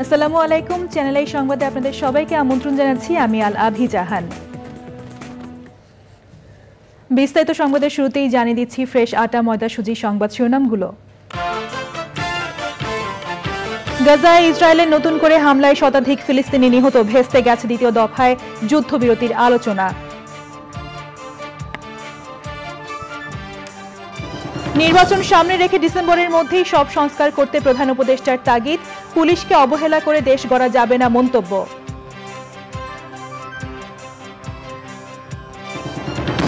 আসসালামু আলাইকুম, channel I সংবাদে আপনাদের সবাইকে আমন্ত্রণ জানাচ্ছি। আমি আল আভি জাহান। বিস্তারিত সংবাদের শুরুতেই জানিয়ে দিচ্ছি ফ্রেশ আটা ময়দা সুজি সংবাদ শিরোনামগুলো। গাজায় ইসরায়েলের নতুন করে হামলায় শতাধিক ফিলিস্তিনি নিহত, ভেস্তে গেছে দ্বিতীয় দফায় যুদ্ধবিরতির আলোচনা। নির্বাচন সামনে রেখে ডিসেম্বরের মধ্যেই সব সংস্কার করতে প্রধান উপদেষ্টার তাগিদ, পুলিশকে অবহেলা করে দেশ গড়া যাবে না মন্তব্য।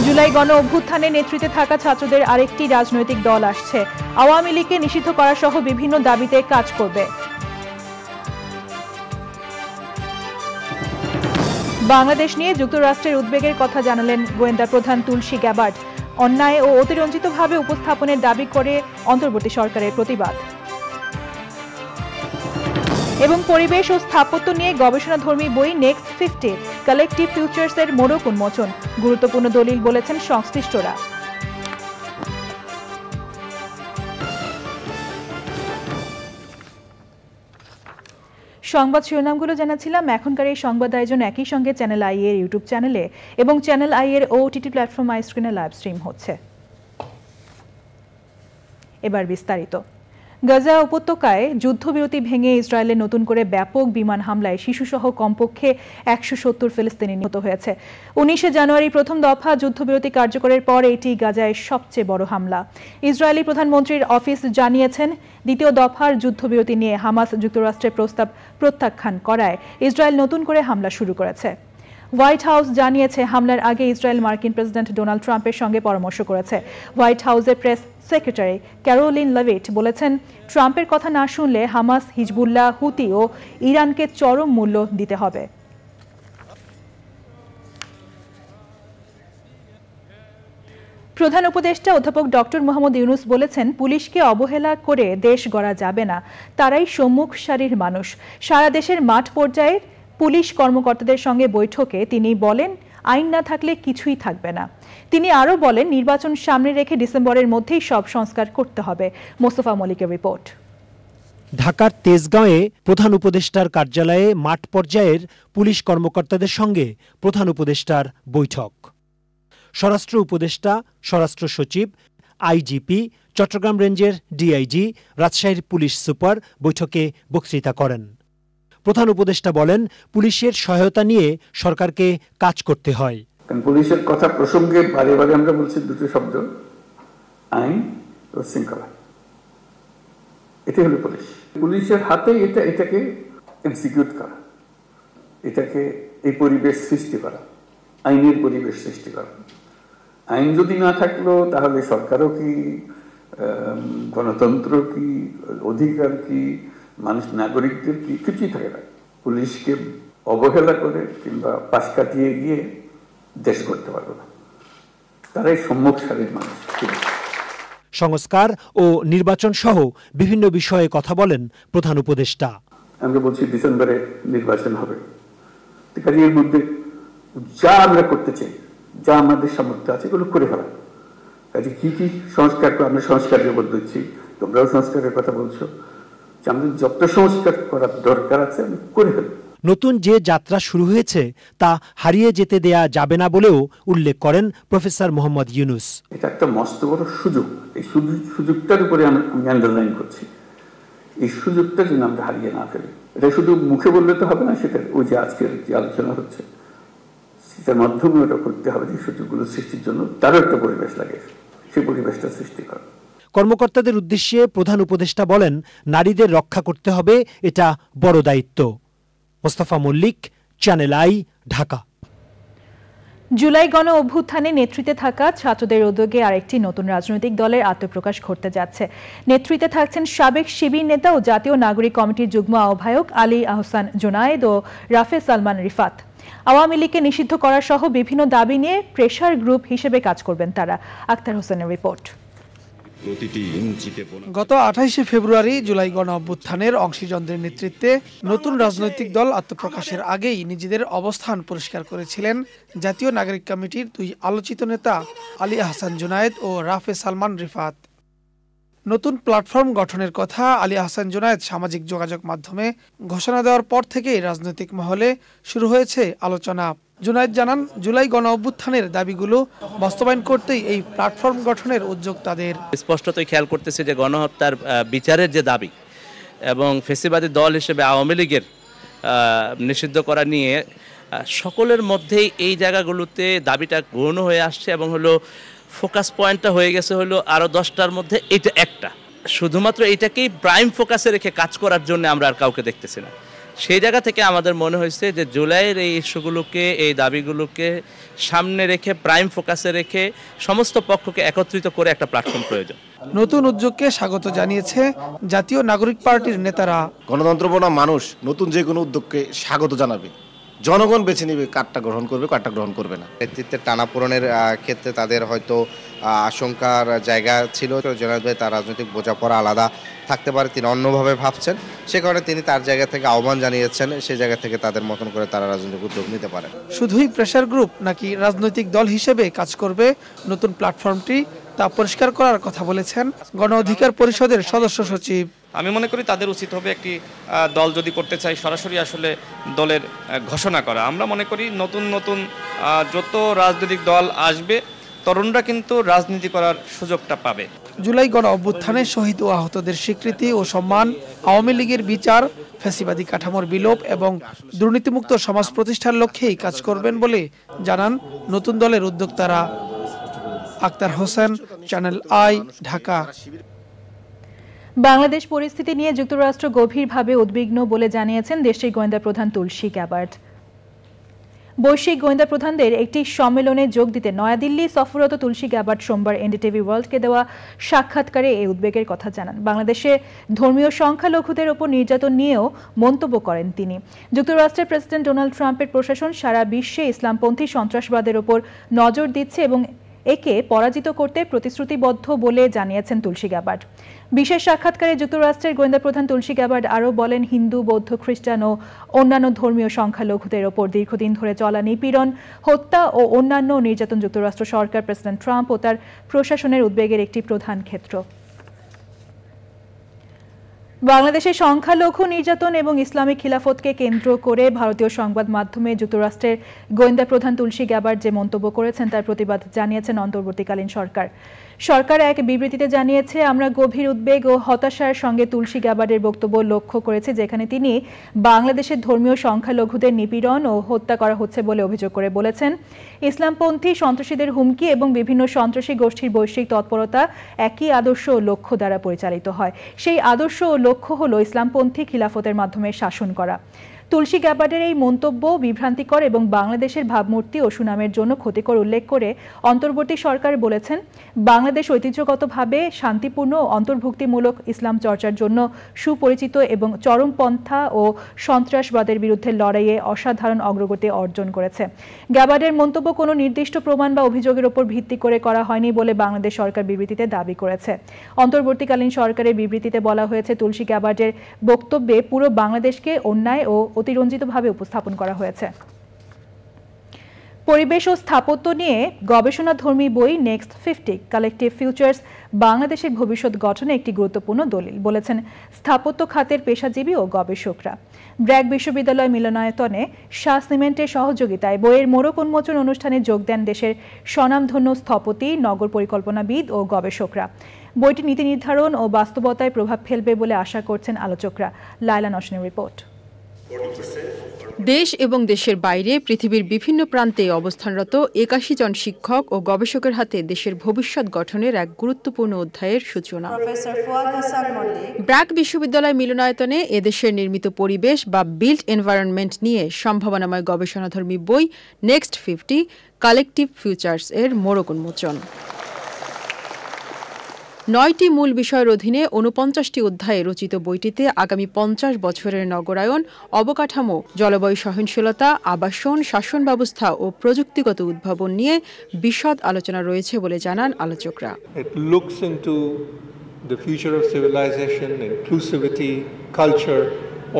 জুলাই গণ অভ্যুত্থানে নেতৃত্বে থাকা ছাত্রদের আরেকটি রাজনৈতিক দল আসছে, আওয়ামী লীগকে নিষিদ্ধ করা সহ বিভিন্ন দাবিতে কাজ করবে। বাংলাদেশ নিয়ে যুক্তরাষ্ট্রের উদ্বেগের কথা জানালেন গোয়েন্দা প্রধান তুলসী গ্যাবার্ড, অন্যায় ও অতিরঞ্জিতভাবে উপস্থাপনের দাবি করে অন্তর্বর্তী সরকারের প্রতিবাদ। এবং পরিবেশ ও স্থাপত্য নিয়ে গবেষণাধর্মী বই নেক্সট 50 কালেকটিভ ফিউচার্স এর মোড়ক উন্মোচন, গুরুত্বপূর্ণ দলিল বলেছেন সংশ্লিষ্টরা। সংবাদ শিরোনামগুলো জানাচ্ছিলাম। এখনকার এই সংবাদ আয়োজন একই সঙ্গে চ্যানেল আই এর ইউটিউব চ্যানেলে এবং চ্যানেল আই এর ওটিটি প্ল্যাটফর্ম আই স্ক্রিনে লাইভ স্ট্রিম হচ্ছে। এবার বিস্তারিত। গাজা উপত্যকায় যুদ্ধবিরতি ভেঙে ইসরায়েলের নতুন করে ব্যাপক বিমান হামলায় শিশুসহ কমপক্ষে 170 ফিলিস্তিনি নিহত হয়েছে। 19 জানুয়ারি প্রথম দফা যুদ্ধবিরতি কার্যকরের পর এটি গাজায় সবচেয়ে বড় হামলা। ইসরায়েলি প্রধানমন্ত্রীর অফিস জানিয়েছেন, দ্বিতীয় দফার যুদ্ধবিরতি নিয়ে হামাস যুক্তরাষ্ট্রের প্রস্তাব প্রত্যাখ্যান করায় ইসরায়েল নতুন করে হামলা শুরু করেছে। হোয়াইট হাউস জানিয়েছে, হামলার আগে ইসরায়েল মার্কিন প্রেসিডেন্ট ডোনাল্ড ট্রাম্পের সঙ্গে পরামর্শ করেছে। হোয়াইট হাউসের প্রেস সেক্রেটারি ক্যারোলিন লেভিট বলেছেন, ট্রাম্পের কথা না শুনলে হামাস, হিজবুল্লাহ, হুতি ও ইরানকে চরম মূল্য দিতে হবে। প্রধান উপদেষ্টা অধ্যাপক ডক্টর মোহাম্মদ ইউনুস বলেছেন, পুলিশকে অবহেলা করে দেশ গড়া যাবে না, তারাই সম্মুখ সারির মানুষ। সারা দেশের মাঠ পর্যায়ের পুলিশ কর্মকর্তাদের সঙ্গে বৈঠকে তিনি বলেন, আইন না থাকলে কিছুই থাকবে না। তিনি আরও বলেন, নির্বাচন সামনে রেখে ডিসেম্বরের মধ্যেই সব সংস্কার করতে হবে। মোস্তফা মলিকের রিপোর্ট। ঢাকার তেজগাঁওয়ে প্রধান উপদেষ্টার কার্যালয়ে মাঠ পর্যায়ের পুলিশ কর্মকর্তাদের সঙ্গে প্রধান উপদেষ্টার বৈঠক। স্বরাষ্ট্র উপদেষ্টা, স্বরাষ্ট্র সচিব, আইজিপি, চট্টগ্রাম রেঞ্জের ডিআইজি, রাজশাহীর পুলিশ সুপার বৈঠকে বক্তৃতা করেন। প্রধান উপদেষ্টা বলেন, পুলিশের সহায়তা নিয়ে সরকারকে কাজ করতে হয়। পুলিশের কথা প্রসঙ্গে বারে বারে আমরা বলছি দুটো শব্দ, আইন ও শৃঙ্খলা। এটাই হলো পুলিশ। পুলিশের হাতে এটাকে এক্সিকিউট করা, এটাকে এই পরিবেশ সৃষ্টি করা, আইনের পরিবেশ সৃষ্টি করা। আইন যদি না থাকলো তাহলে সরকারও কি, গণতন্ত্র কি, অধিকার কি, মানুষ নাগরিকদের কি, কিছুই থাকে না। পুলিশকে অবহেলা করে কিংবা পাশ কাটিয়ে গিয়ে দেশ করতে পারবে না, তারাই সম্মুখ সারির মানুষ। সংস্কার ও নির্বাচন সহ বিভিন্ন বিষয়ে কথা বলেন প্রধান উপদেষ্টা। আমরা বলছি ডিসেম্বরে নির্বাচন হবে, এর মধ্যে যা আমরা করতে চাই, যা আমাদের সামর্থ্য আছে এগুলো করে ফেলা। কাজে কি কি সংস্কার, আমরা সংস্কারের উপর দিচ্ছি, তোমরাও সংস্কারের কথা বলছো, আমাদের যত সংস্কার করার দরকার আছে আমি করে ফেলি। নতুন যে যাত্রা শুরু হয়েছে তা হারিয়ে যেতে দেয়া যাবে না বলেও উল্লেখ করেন প্রফেসর মোহাম্মদ ইউনুস। এটা একটা মস্ত বড় সুযোগ, এই সুযোগটার উপরে আমি আন্ডারলাইন করছি, এই সুযোগটা যেন আমরা হারিয়ে না ফেলি। এটা শুধু মুখে বললে তো হবে না, সেটা ওই যে আজকের যে আলোচনা হচ্ছে সেটার মাধ্যমে ওটা করতে হবে, যে সুযোগগুলো সৃষ্টির জন্য তারও একটা পরিবেশ লাগে, সেই পরিবেশটা সৃষ্টি করা। কর্মকর্তাদের উদ্দেশ্যে প্রধান উপদেষ্টা বলেন, নারীদের রক্ষা করতে হবে, এটা বড় দায়িত্ব। Mostafa Mallik, Channel I, Dhaka. July গণ অভ্যুত্থানে নেতৃত্বে থাকা ছাত্রদের উদ্যোগে আরেকটি নতুন রাজনৈতিক দলের আত্মপ্রকাশ ঘটতে যাচ্ছে। নেতৃত্বে থাকছেন সাবেক শিবির নেতা ও জাতীয় নাগরিক কমিটির যুগ্ম আহ্বায়ক আলী আহসান জুনায়েদ ও রাফে সালমান রিফাত। আওয়ামী লীগকে নিষিদ্ধ করা সহ বিভিন্ন দাবি নিয়ে প্রেসার গ্রুপ হিসেবে কাজ করবেন তারা। আক্তার হোসেনের রিপোর্ট। গত 28শে ফেব্রুয়ারি জুলাই গণ অভ্যুত্থানের অংশীজনদের নেতৃত্বে নতুন রাজনৈতিক দল আত্মপ্রকাশের আগেই নিজেদের অবস্থান পরিষ্কার করেছিলেন জাতীয় নাগরিক কমিটির দুই আলোচিত নেতা আলী আহসান জুনায়েদ ও রাফে সালমান রিফাত। নতুন প্ল্যাটফর্ম গঠনের কথা আলী আহসান জুনায়েদ সামাজিক যোগাযোগ মাধ্যমে ঘোষণা দেওয়ার পর থেকেই রাজনৈতিক মহলে শুরু হয়েছে আলোচনা। জুনায়েদ জানান, জুলাই গণ অভ্যুত্থানের দাবিগুলো বাস্তবায়ন করতেই এই প্ল্যাটফর্ম গঠনের উদ্যোগ তাদের। স্পষ্টতই খেয়াল করতেছে যে গণহত্যার বিচারের যে দাবি এবং ফেসিবাদী দল হিসেবে আওয়ামী লীগের নিষিদ্ধ করা নিয়ে সকলের মধ্যেই এই জায়গাগুলোতে দাবিটা গৌণ হয়ে আসছে এবং হলো ফোকাস পয়েন্টটা হয়ে গেছে হলো আরও 10টার মধ্যে এটা একটা। শুধুমাত্র এইটাকেই প্রাইম ফোকাসে রেখে কাজ করার জন্য আমরা আর কাউকে দেখতেছি না। সেই জায়গা থেকে আমাদের মনে হয়েছে যে জুলাইয়ের এই ইস্যুগুলোকে, এই দাবিগুলোকে সামনে রেখে প্রাইম ফোকাসে রেখে সমস্ত পক্ষকে একত্রিত করে একটা প্ল্যাটফর্ম প্রয়োজন। নতুন উদ্যোগকে স্বাগত জানিয়েছে জাতীয় নাগরিক পার্টির নেতারা। গণতন্ত্রপ্রণা মানুষ নতুন যে কোনো উদ্যোগকে স্বাগত জানাবে, জনগণ বেছে নেবে কারটা গ্রহণ করবে, কারটা গ্রহণ করবে না। নেতৃত্বের টানাপোড়েনের ক্ষেত্রে তাদের হয়তো আশঙ্কার জায়গা ছিল। জুনায়েদ ভাই তার রাজনৈতিক বোঝাপড়া আলাদা থাকতে পারে, তিনি অন্যভাবে ভাবছেন, সে কারণে তিনি তার জায়গা থেকে আহ্বান জানিয়েছেন, সেই জায়গা থেকে তাদের মতন করে তারা রাজনৈতিক উদ্যোগ নিতে পারে। শুধুই প্রেসার গ্রুপ নাকি রাজনৈতিক দল হিসেবে কাজ করবে নতুন প্ল্যাটফর্মটি, তা পরিষ্কার করার কথা বলেছেন গণ অধিকার পরিষদের সদস্য সচিব। আমি মনে করি তাদের উচিত হবে একটি দল যদি করতে চাই সরাসরি আসলে দলের ঘোষণা করা। আমরা মনে করি নতুন নতুন যত রাজনৈতিক দল আসবে তরুণরা কিন্তু রাজনীতি করার সুযোগটা পাবে। জুলাই গণ অভ্যুত্থানে শহীদ ও আহতদের স্বীকৃতি ও সম্মান, আওয়ামী লীগের বিচার, ফ্যাসিবাদী কাঠামোর বিলোপ এবং দুর্নীতিমুক্ত সমাজ প্রতিষ্ঠার লক্ষ্যেই কাজ করবেন বলে জানান নতুন দলের উদ্যোক্তারা। Akhtar Hossain, Channel I, Dhaka. বাংলাদেশ পরিস্থিতি নিয়ে যুক্তরাষ্ট্র গভীরভাবে উদ্বিগ্ন বলে জানিয়েছেন দেশটির গোয়েন্দা প্রধান তুলসী গ্যাবার্ড। বৈশ্বিক গোয়েন্দা প্রধানদের একটি সম্মেলনে যোগ দিতে নয়াদিল্লি সফররত তুলসী গ্যাবার্ড সোমবার এনডিটিভি ওয়ার্ল্ডকে দেওয়া সাক্ষাৎকারে এই উদ্বেগের কথা জানান। বাংলাদেশে ধর্মীয় সংখ্যালঘুদের ওপর নির্যাতন নিয়েও মন্তব্য করেন তিনি। যুক্তরাষ্ট্রের প্রেসিডেন্ট ডোনাল্ড ট্রাম্পের প্রশাসন সারা বিশ্বে ইসলামপন্থী সন্ত্রাসবাদের ওপর নজর দিচ্ছে এবং একে পরাজিত করতে প্রতিশ্রুতিবদ্ধ বলে জানিয়েছেন তুলসী গ্যাবার্ড। বিশেষ সাক্ষাৎকারে যুক্তরাষ্ট্রের গোয়েন্দা প্রধান তুলসী গ্যাবার্ড আরও বলেন, হিন্দু, বৌদ্ধ, খ্রিস্টান ও অন্যান্য ধর্মীয় সংখ্যালঘুদের ওপর দীর্ঘদিন ধরে চলা নিপীড়ন, হত্যা ও অন্যান্য নির্যাতন যুক্তরাষ্ট্র সরকার, প্রেসিডেন্ট ট্রাম্প ও তার প্রশাসনের উদ্বেগের একটি প্রধান ক্ষেত্র। বাংলাদেশে সংখ্যালঘু নির্যাতন এবং ইসলামিক খিলাফতকে কেন্দ্র করে ভারতীয় সংবাদ মাধ্যমে যুক্তরাষ্ট্রের গোয়েন্দা প্রধান তুলসী গ্যাবার্ড যে মন্তব্য করেছেন তার প্রতিবাদ জানিয়েছেন অন্তর্বর্তীকালীন সরকার। সরকার এক বিবৃতিতে জানিয়েছে, আমরা গভীর উদ্বেগ ও হতাশার সঙ্গে তুলসী গ্যাবার্ডের বক্তব্য লক্ষ্য করেছি, যেখানে তিনি বাংলাদেশের ধর্মীয় সংখ্যালঘুদের নিপীড়ন ও হত্যা করা হচ্ছে বলে অভিযোগ করে বলেছেন, ইসলামপন্থী সন্ত্রাসীদের হুমকি এবং বিভিন্ন সন্ত্রাসী গোষ্ঠীর বৈশ্বিক তৎপরতা একই আদর্শ ও লক্ষ্য দ্বারা পরিচালিত হয়। সেই আদর্শ ও লক্ষ্য হলো ইসলামপন্থী খিলাফতের মাধ্যমে শাসন করা। তুলসী গ্যাবার্ডের এই মন্তব্য বিভ্রান্তিকর এবং বাংলাদেশের ভাবমূর্তি ও সুনামের জন্য ক্ষতিকর উল্লেখ করে অন্তর্বর্তী সরকার বলেছেন, বাংলাদেশ ঐতিহ্যগতভাবে শান্তিপূর্ণ ও অন্তর্ভুক্তিমূলক ইসলাম চর্চার জন্য সুপরিচিত এবং চরমপন্থা ও সন্ত্রাসবাদের বিরুদ্ধে লড়াইয়ে অসাধারণ অগ্রগতি অর্জন করেছে। গ্যাবার্ডের মন্তব্য কোনো নির্দিষ্ট প্রমাণ বা অভিযোগের উপর ভিত্তি করে করা হয়নি বলে বাংলাদেশ সরকার বিবৃতিতে দাবি করেছে। অন্তর্বর্তীকালীন সরকারের বিবৃতিতে বলা হয়েছে, তুলসী গ্যাবার্ডের বক্তব্যে পুরো বাংলাদেশকে অন্যায় ও অতিরঞ্জিতভাবে উপস্থাপন করা হয়েছে। পরিবেশ ও স্থাপত্য নিয়ে গবেষণাধর্মী বই নেক্সট 50 কালেকটিভ ফিউচার্স বাংলাদেশের ভবিষ্যৎ গঠনে একটি গুরুত্বপূর্ণ দলিল বলেছেন স্থাপত্য খাতের পেশাজীবী ও গবেষকরা। ব্র্যাক বিশ্ববিদ্যালয় মিলনায়তনে শাহ সিমেন্টের সহযোগিতায় বইয়ের মোড়ক উন্মোচন অনুষ্ঠানে যোগ দেন দেশের স্বনামধন্য স্থপতি, নগর পরিকল্পনাবিদ ও গবেষকরা। বইটি নীতি নির্ধারণ ও বাস্তবতায় প্রভাব ফেলবে বলে আশা করছেন আলোচকরা। লায়লা নসনের রিপোর্ট। দেশ এবং দেশের বাইরে পৃথিবীর বিভিন্ন প্রান্তে অবস্থানরত ৮১ জন শিক্ষক ও গবেষকের হাতে দেশের ভবিষ্যৎ গঠনের এক গুরুত্বপূর্ণ অধ্যায়ের সূচনা। ব্র্যাক বিশ্ববিদ্যালয় মিলনায়তনে এদেশের নির্মিত পরিবেশ বা বিল্ট এনভায়রনমেন্ট নিয়ে সম্ভাবনাময় গবেষণাধর্মী বই নেক্সট 50 কালেকটিভ ফিউচার্স এর মোড়ক উন্মোচন। ৯টি মূল বিষয়ের অধীনে ৪৯টি অধ্যায়ে রচিত বইটিতে আগামী ৫০ বছরের নগরায়ন, অবকাঠামো, জলবায়ু সহনশীলতা, আবাসন, শাসন ব্যবস্থা ও প্রযুক্তিগত উদ্ভাবন নিয়ে বিশদ আলোচনা রয়েছে বলে জানান আলোচকরা। It looks into the future of civilization, inclusivity, culture,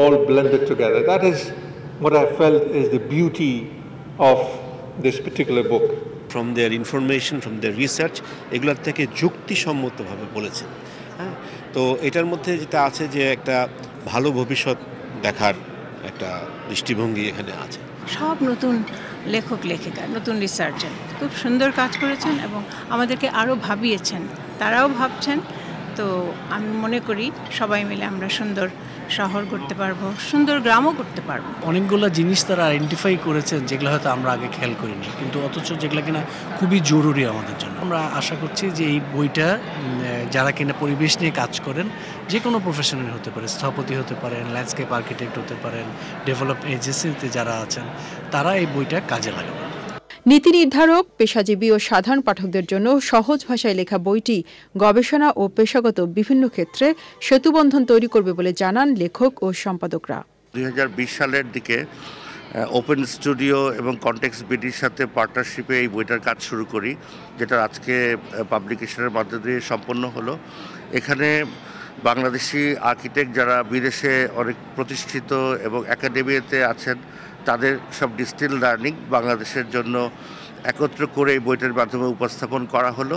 all blended together. That is what I felt is the beauty of this particular book. From their information, from their research, এগুলোর থেকে যুক্তিসম্মতভাবে বলেছেন। হ্যাঁ, তো এটার মধ্যে যেটা আছে যে একটা ভালো ভবিষ্যৎ দেখার একটা দৃষ্টিভঙ্গি এখানে আছে। সব নতুন লেখক লেখিকা, নতুন রিসার্চার খুব সুন্দর কাজ করেছেন এবং আমাদেরকে আরও ভাবিয়েছেন, তারাও ভাবছেন। তো আমি মনে করি সবাই মিলে আমরা সুন্দর শহর করতে পারবো, সুন্দর গ্রামও করতে পারবো। অনেকগুলো জিনিস তারা আইডেন্টিফাই করেছেন যেগুলো হয়তো আমরা আগে খেয়াল করিনি, কিন্তু অথচ যেগুলো কিনা খুবই জরুরি আমাদের জন্য। আমরা আশা করছি যে এই বইটা যারা কিনা পরিবেশ নিয়ে কাজ করেন, যে কোনো প্রফেশনের হতে পারে, স্থপতি হতে পারেন, ল্যান্ডস্কেপ আর্কিটেক্ট হতে পারেন, ডেভেলপ এজেন্সিতে যারা আছেন, তারা এই বইটা কাজে লাগাবেন। নীতি নির্ধারক, পেশাজীবী ও সাধারণ পাঠকদের জন্য সহজ ভাষায় লেখা বইটি গবেষণা ও পেশাগত বিভিন্ন ক্ষেত্রে সেতুবন্ধন তৈরি করবে বলে জানান লেখক ও সম্পাদকরা। 2020 সালের দিকে ওপেন স্টুডিও এবং কনটেক্সট বিডির সাথে পার্টনারশিপে এই বইটার কাজ শুরু করি, যেটা আজকে পাবলিকেশনের মধ্যে দিয়ে সম্পন্ন হলো। এখানে বাংলাদেশি আর্কিটেক্ট যারা বিদেশে অনেক প্রতিষ্ঠিত এবং একাডেমিতে আছেন, তাদের সব ডিস্টিল লার্নিং বাংলাদেশের জন্য একত্র করে এই বইটার মাধ্যমে উপস্থাপন করা হলো।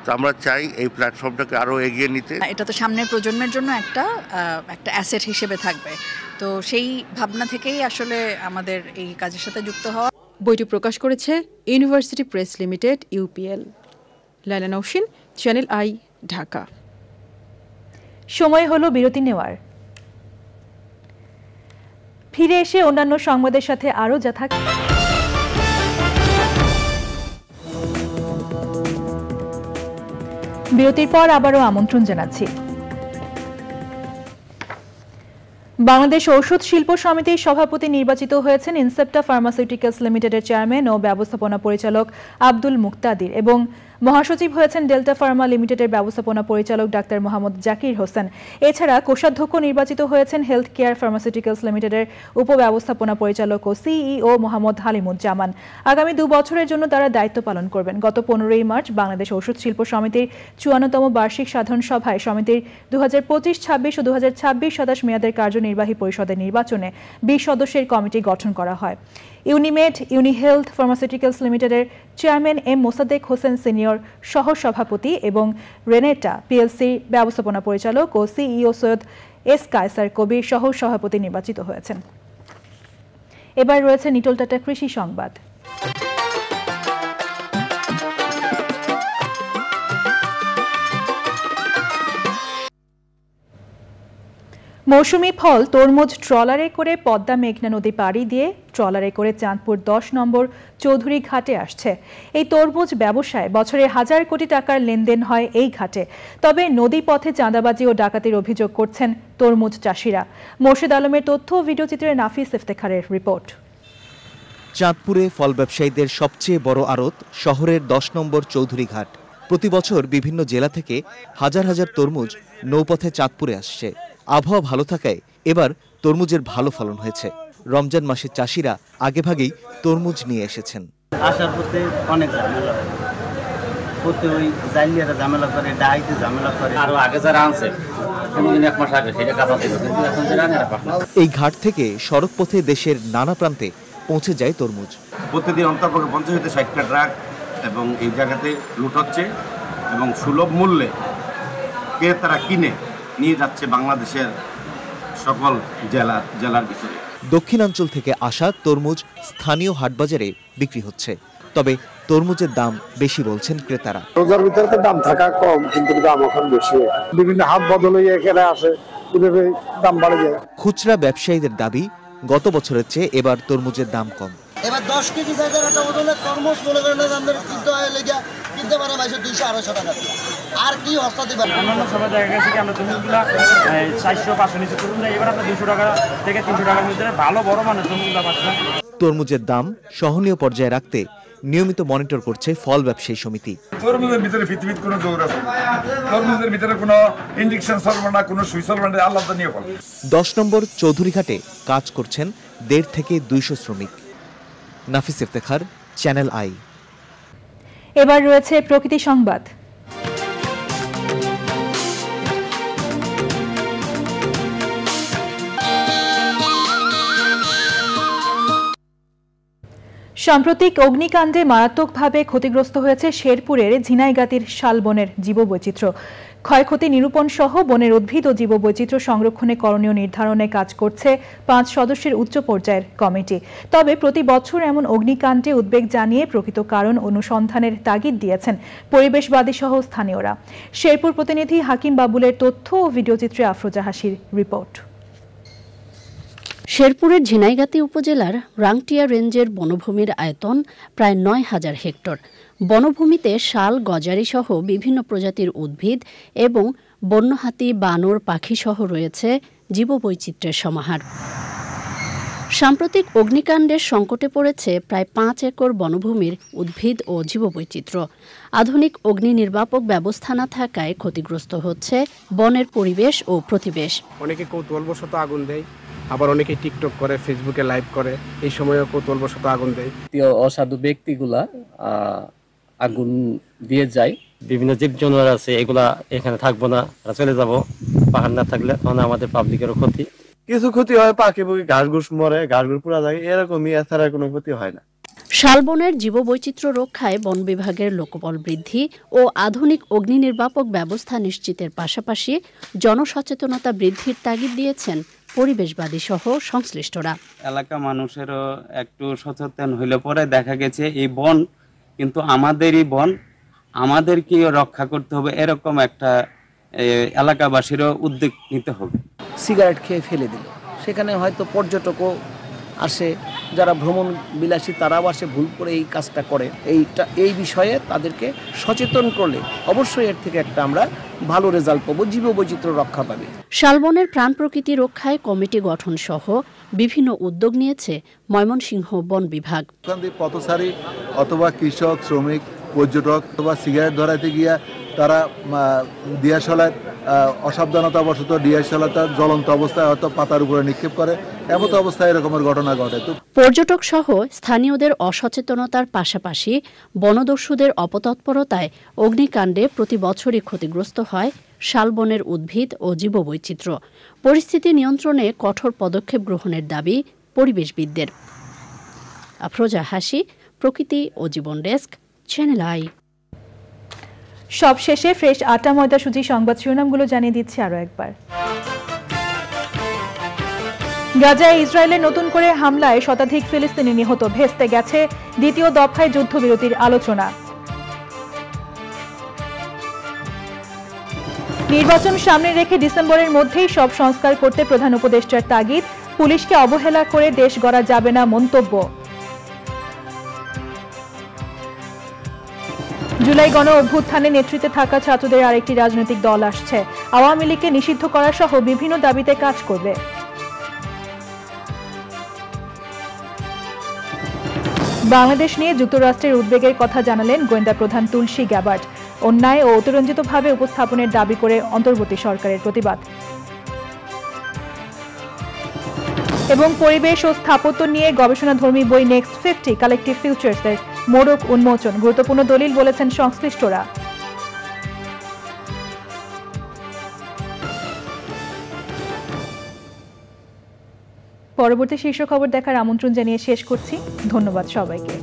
তো আমরা চাই এই প্ল্যাটফর্মটাকে আরও এগিয়ে নিতে। এটা তো সামনের প্রজন্মের জন্য একটা অ্যাসেট হিসেবে থাকবে, তো সেই ভাবনা থেকেই আসলে আমাদের এই কাজের সাথে যুক্ত হওয়া। বইটি প্রকাশ করেছে university press limited, UPL. Laila Nowshin, channel I, Dhaka. সময় হলো বিরতি নেওয়ার। ফিরে এসে অন্যান্য সংবাদের সাথে আরও যা থাকে। বিরতির পর আবারও আমন্ত্রণ জানাচ্ছি। বাংলাদেশ ঔষধ শিল্প সমিতির সভাপতি নির্বাচিত হয়েছেন ইনসেপ্টা ফার্মাসিউটিক্যালস লিমিটেডের চেয়ারম্যান ও ব্যবস্থাপনা পরিচালক আব্দুল মুক্তাদির এবং মহাসচিব হয়েছেন ডেল্টা ফার্মা লিমিটেডের ব্যবস্থাপনা পরিচালক ডাক্তার মোহাম্মদ জাকির হোসেন। এছাড়া কোষাধ্যক্ষ নির্বাচিত হয়েছেন হেলথ কেয়ার ফার্মাসিউটিক্যালস লিমিটেডের উপব্যবস্থাপনা পরিচালক ও সিইও মোহাম্মদ হালিমুজ্জামান। আগামী 2 বছরের জন্য তারা দায়িত্ব পালন করবেন। গত 15ই মার্চ বাংলাদেশ ঔষধ শিল্প সমিতির 54তম বার্ষিক সাধারণ সভায় সমিতির 2025-26 ও 2026-27 মেয়াদের কার্যনির্বাহী পরিষদের নির্বাচনে 20 সদস্যের কমিটি গঠন করা হয়। ইউনিমেড ইউনিহেলথ ফার্মাসিউটিক্যালস লিমিটেডের chairman M Mosaddek Hossain senior সহ সভাপতি এবং রেনেটা পিএলসি ব্যবস্থাপনা পরিচালক ও সিইও সৈয়দ এস কায়সার কবির সহ সভাপতি নির্বাচিত হয়েছেন। এবার রয়েছে নিটল টাটা কৃষি সংবাদ। মৌসুমি ফল তরমুজ ট্রলারে করে পদ্মা মেঘনা নদী পাড়ি দিয়ে ট্রলারে করে চাঁদপুর 10 নম্বর চৌধুরী ঘাটে আসছে। এই তরমুজ ব্যবসায় বছরে 1000 কোটি টাকার লেনদেন হয় এই ঘাটে। তবে নদী পথে চাঁদাবাজি ও ডাকাতির অভিযোগ করছেন তরমুজ চাষিরা। মোর্শেদ আলমের তথ্য ও ভিডিওচিত্রে নাফিস ইফতেখারের রিপোর্ট। চাঁদপুরে ফল ব্যবসায়ীদের সবচেয়ে বড় আড়ত শহরের 10 নম্বর চৌধুরী ঘাট। প্রতি বছর বিভিন্ন জেলা থেকে হাজার হাজার তরমুজ নৌপথে চাঁদপুরে আসছে। আবহাওয়া ভালো থাকায় এবার তরমুজের ভালো ফলন হয়েছে। রমজান মাসে চাষিরা আগেভাগেই তরমুজ নিয়ে এসেছেন। আসার পথে অনেক ঝামেলা, পথে ওই জাইলিয়ারা ঝামেলা করে, ডাইতে ঝামেলা করে। আরো আগে যারা আনছে এক মাস আগে সেটা কাঁচা ছিল, কিন্তু এখন যারা আনে এই ঘাট থেকে সড়ক পথে দেশের নানা প্রান্তে পৌঁছে যায় তরমুজ। প্রতিদিন অন্তর্পক্ষে 50-60টা ট্রাক এবং এই জায়গাতে লুট হচ্ছে এবং সুলভ মূল্যে ক্রেতারা কিনে নিয়ে যাচ্ছে বাংলাদেশের সকল জেলার ভিতরে। দক্ষিণাঞ্চল থেকে আসা তরমুজ স্থানীয় হাটবাজারে বিক্রি হচ্ছে, তবে তরমুজের দাম বেশি বলছেন ক্রেতারা। রোজার ভিতরে তো দাম থাকা কম, কিন্তু দাম এখন বেশি। বিভিন্ন হাট বদল হয়ে এখানে আসে, এভাবে দাম বাড়ে যায়। খুচরা ব্যবসায়ীদের দাবি গত বছরের চেয়ে এবার তরমুজের দাম কম। এবার 10 কেজি সাইজের একটা বোতলে তরমুজ মনে করেন আমাদের কিনতে হয় লেগে কিনতে পারে 200-250 টাকা দিয়ে। আর কি হস্তা দিবেন? অন্যান্য সময় দেখা গেছে কি আমরা তরমুজগুলো 400-500 নিচে তরমুজ এবার আমরা 200 টাকা থেকে 300 টাকার মধ্যে ভালো বড় মানের তরমুজগুলো পাচ্ছেন। তরমুজের দাম সহনীয় পর্যায়ে রাখতে নিয়মিত মনিটর করছে ফল ব্যবসায়ী সমিতি। তরমুজের ভিতরে পৃথিবীর কোনো জোর আছে, তরমুজের ভিতরে কোনো ইনজেকশন চলবে না, কোনো সুই চলবে না, আলাদা নিয়ে ফল। 10 নম্বর চৌধুরীঘাটে কাজ করছেন 1.5 থেকে 200 শ্রমিক। নাফিস ইফতেখার, চ্যানেল আই। এবার রয়েছে প্রকৃতি সংবাদ। সাম্প্রতিক অগ্নিকাণ্ডে মারাত্মকভাবে ক্ষতিগ্রস্ত হয়েছে শেরপুরের ঝিনাইগাতির শালবনের জীববৈচিত্র্য। ক্ষয়ক্ষতি নিরূপণ সহ বনের উদ্ভিদ ও জীববৈচিত্র্য সংরক্ষণে করণীয় নির্ধারণে কাজ করছে 5 সদস্যের উচ্চ পর্যায়ের কমিটি। তবে প্রতি বছর এমন অগ্নিকাণ্ডে উদ্বেগ জানিয়ে প্রকৃত কারণ অনুসন্ধানের তাগিদ দিয়েছেন পরিবেশবাদী সহ স্থানীয়রা। শেরপুর প্রতিনিধি হাকিম বাবুলের তথ্য ও ভিডিওচিত্রে আফরোজা হাসির রিপোর্ট। শেরপুরের ঝিনাইগাতি উপজেলার রাংটিয়া রেঞ্জের বনভূমির আয়তন প্রায় 9,000 হেক্টর। বনভূমিতে শাল, গজারি সহ বিভিন্ন প্রজাতির উদ্ভিদ এবং বন্যহাতি, বানর, পাখি সহ রয়েছে জীববৈচিত্র্যের সমাহার। সাম্প্রতিক অগ্নিকাণ্ডের সংকটে পড়েছে প্রায় 5 একর বনভূমির উদ্ভিদ ও জীববৈচিত্র্য। আধুনিক অগ্নি নির্বাপক ব্যবস্থা না থাকায় ক্ষতিগ্রস্ত হচ্ছে বনের পরিবেশ ও প্রতিবেশ। অনেকে কৌতূহলবশত আগুন দেয়, আবার অনেকে টিকটক করে, ফেসবুকে লাইভ করে, এই সময়ও কৌতূহলবশত আগুন দেয়। অসাধু ব্যক্তিগুলা আগুন দিয়ে যায়। বিভিন্ন জীবজন্তু আছে, এগুলা এখানে থাকবো না, চলে যাব। পাহাড় না থাকলে তখন আমাদের পাবলিকেরও ক্ষতি। কিছু ক্ষতি হয়, পাখি পুকি ঘাস ঘুষ মরে, ঘাস ঘুষ পুরা যায়, এরকমই, এছাড়া কোনো ক্ষতি হয় না। শালবনের জীববৈচিত্র্য রক্ষায় বন বিভাগের লোকবল বৃদ্ধি ও আধুনিক অগ্নি নির্বাপক ব্যবস্থা নিশ্চিতের পাশাপাশি জনসচেতনতা বৃদ্ধির তাগিদ দিয়েছেন পরিবেশবাদী সহ সংশ্লিষ্টরা। এলাকা মানুষেরও একটু সচেতন হইলে পরে দেখা গেছে এই বন কিন্তু আমাদেরই বন, আমাদেরকেও রক্ষা করতে হবে, এরকম একটা এলাকাবাসীরও উদ্যোগ নিতে হবে। সিগারেট খেয়ে ফেলে দিল, সেখানে হয়তো পর্যটকও আসে, যারা ভ্রমণ বিলাসী তারাও আসে, ভুল করে এই কাজটা করে। এই বিষয়ে তাদেরকে সচেতন করলে অবশ্যই এর থেকে একটা আমরা ভালো রেজাল্ট পাবো, জীববৈচিত্র্য রক্ষা পাবে। শালবনের প্রাণ প্রকৃতি রক্ষায় কমিটি গঠন সহ বিভিন্ন উদ্যোগ নিয়েছে ময়মনসিংহ বন বিভাগ। পথচারী অথবা কৃষক, শ্রমিক, পর্যটক অথবা সিগারেট ধরাইতে গিয়া তারা ডিয়াশলার অসাবধানতাবশত ডিয়াশলাটা জ্বলন্ত অবস্থায় হয়তো পাতার উপরে নিক্ষেপ করে, এমত অবস্থায় এরকমের ঘটনা ঘটে। পর্যটক সহ স্থানীয়দের অসচেতনতার পাশাপাশি বনদস্যুদের অপতৎপরতায় অগ্নিকাণ্ডে প্রতি বছরই ক্ষতিগ্রস্ত হয় শালবনের উদ্ভিদ ও জীববৈচিত্র্য। পরিস্থিতি নিয়ন্ত্রণে কঠোর পদক্ষেপ গ্রহণের দাবি পরিবেশবিদদের। আফরোজা হাসি, প্রকৃতি ও জীবন ডেস্ক, চ্যানেল আই। সবশেষে ফ্রেশ আটা ময়দা সুজি সংবাদ শিরোনামগুলো জানিয়ে দিচ্ছি আরো একবার। গাজায় ইসরায়েলের নতুন করে হামলায় শতাধিক ফিলিস্তিনি নিহত, ভেস্তে গেছে দ্বিতীয় দফায় যুদ্ধবিরতির আলোচনা। নির্বাচন সামনে রেখে ডিসেম্বরের মধ্যেই সব সংস্কার করতে প্রধান উপদেষ্টার তাগিদ, পুলিশকে অবহেলা করে দেশ গড়া যাবে না মন্তব্য। জুলাই গণ অভ্যুত্থানে নেতৃত্বে থাকা ছাত্রদের আরেকটি রাজনৈতিক দল আসছে, আওয়ামী লীগকে নিষিদ্ধ করা সহ বিভিন্ন দাবিতে কাজ করবে। বাংলাদেশ নিয়ে যুক্তরাষ্ট্রের উদ্বেগের কথা জানালেন গোয়েন্দা প্রধান তুলসী গ্যাবার্ট, অন্যায় ও অতিরঞ্জিতভাবে উপস্থাপনের দাবি করে অন্তর্বর্তী সরকারের প্রতিবাদ। এবং পরিবেশ ও স্থাপত্য নিয়ে গবেষণাধর্মী বই নেক্সট 50 কালেকটিভ ফিউচার্সের মোড়ক উন্মোচন, গুরুত্বপূর্ণ দলিল বলেছেন সংশ্লিষ্টরা। পরবর্তী শীর্ষ খবর দেখার আমন্ত্রণ জানিয়ে শেষ করছি। ধন্যবাদ সবাইকে।